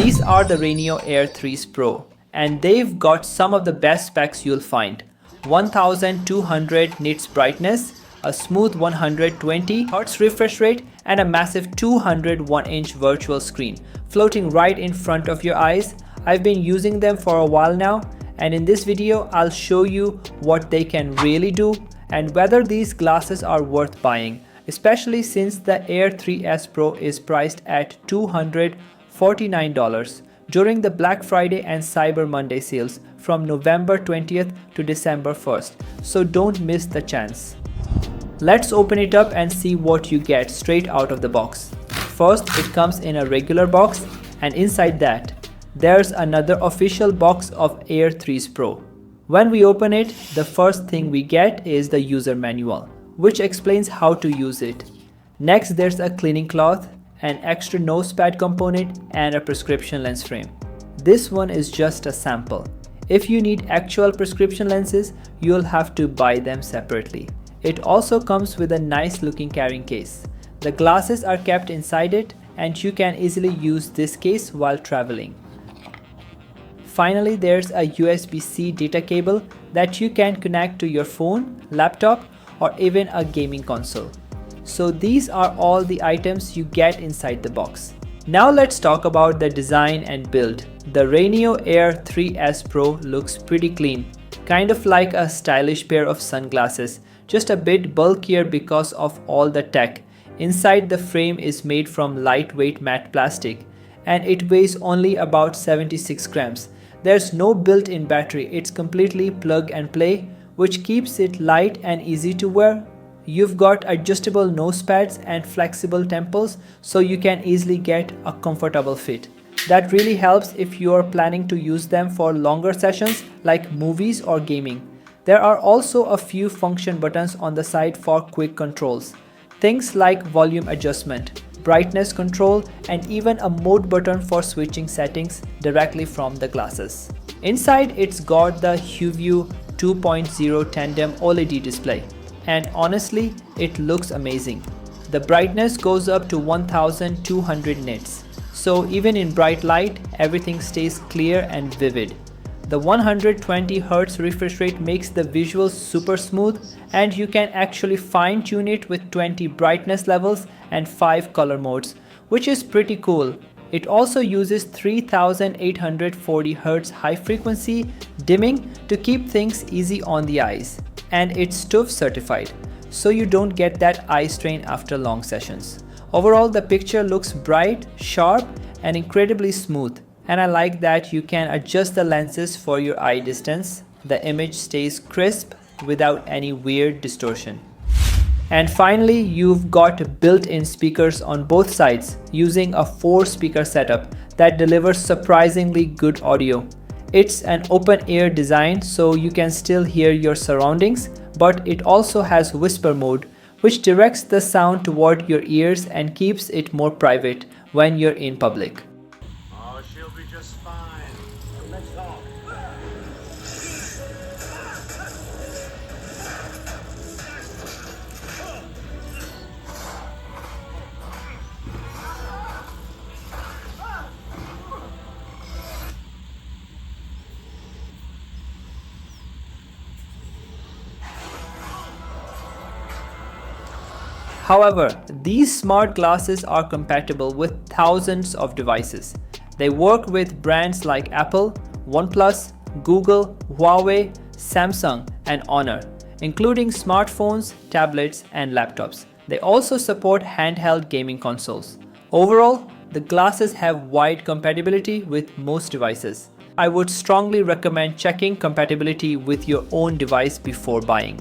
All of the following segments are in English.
These are the RayNeo Air 3s Pro, and they've got some of the best specs you'll find. 1200 nits brightness, a smooth 120Hz refresh rate, and a massive 201-inch virtual screen floating right in front of your eyes. I've been using them for a while now, and in this video I'll show you what they can really do and whether these glasses are worth buying, especially since the Air 3s Pro is priced at $249 during the Black Friday and Cyber Monday sales from November 20th to December 1st, so don't miss the chance. Let's open it up and see what you get straight out of the box. First, it comes in a regular box, and inside that, there's another official box of Air 3s Pro. When we open it, the first thing we get is the user manual, which explains how to use it. Next, there's a cleaning cloth, an extra nose pad component, and a prescription lens frame. This one is just a sample. If you need actual prescription lenses, you'll have to buy them separately. It also comes with a nice looking carrying case. The glasses are kept inside it, and you can easily use this case while traveling. Finally, there's a USB-C data cable that you can connect to your phone, laptop, or even a gaming console. So these are all the items you get inside the box. Now let's talk about the design and build. The RayNeo Air 3s Pro looks pretty clean, kind of like a stylish pair of sunglasses, just a bit bulkier because of all the tech. Inside, the frame is made from lightweight matte plastic, and it weighs only about 76 grams. There's no built-in battery, it's completely plug and play, which keeps it light and easy to wear. You've got adjustable nose pads and flexible temples, so you can easily get a comfortable fit. That really helps if you are planning to use them for longer sessions like movies or gaming. There are also a few function buttons on the side for quick controls. Things like volume adjustment, brightness control, and even a mode button for switching settings directly from the glasses. Inside, it's got the HuView 2.0 tandem OLED display, and honestly, it looks amazing. The brightness goes up to 1200 nits, so even in bright light, everything stays clear and vivid. The 120Hz refresh rate makes the visuals super smooth, and you can actually fine-tune it with 20 brightness levels and 5 color modes, which is pretty cool. It also uses 3840Hz high-frequency dimming to keep things easy on the eyes, and it's TÜV certified, so you don't get that eye strain after long sessions. Overall, the picture looks bright, sharp, and incredibly smooth. And I like that you can adjust the lenses for your eye distance. The image stays crisp without any weird distortion. And finally, you've got built-in speakers on both sides using a 4-speaker setup that delivers surprisingly good audio. It's an open-ear design, so you can still hear your surroundings, but it also has whisper mode, which directs the sound toward your ears and keeps it more private when you're in public. She'll be just fine. Let's talk. However, these smart glasses are compatible with thousands of devices. They work with brands like Apple, OnePlus, Google, Huawei, Samsung, and Honor, including smartphones, tablets, and laptops. They also support handheld gaming consoles. Overall, the glasses have wide compatibility with most devices. I would strongly recommend checking compatibility with your own device before buying.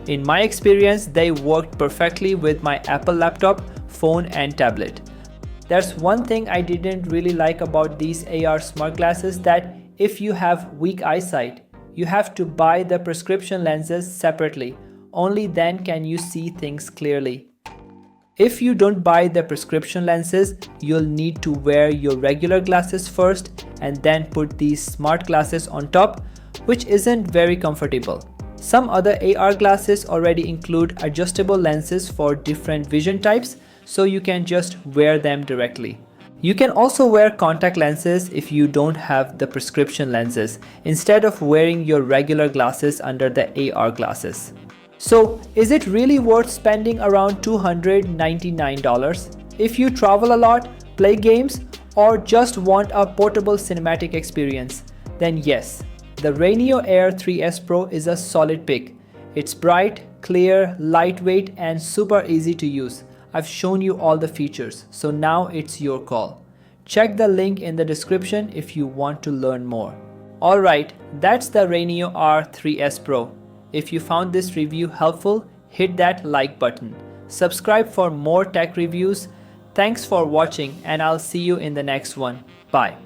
In my experience, they worked perfectly with my Apple laptop, phone, and tablet. There's one thing I didn't really like about these AR smart glasses, that if you have weak eyesight, you have to buy the prescription lenses separately. Only then can you see things clearly. If you don't buy the prescription lenses, you'll need to wear your regular glasses first and then put these smart glasses on top, which isn't very comfortable. Some other AR glasses already include adjustable lenses for different vision types, so you can just wear them directly. You can also wear contact lenses if you don't have the prescription lenses, instead of wearing your regular glasses under the AR glasses. So, is it really worth spending around $299? If you travel a lot, play games, or just want a portable cinematic experience, then yes, the RayNeo Air 3S Pro is a solid pick. It's bright, clear, lightweight, and super easy to use. I've shown you all the features, so now it's your call. Check the link in the description if you want to learn more. Alright, that's the RayNeo R 3S Pro. If you found this review helpful, hit that like button. Subscribe for more tech reviews. Thanks for watching, and I'll see you in the next one. Bye.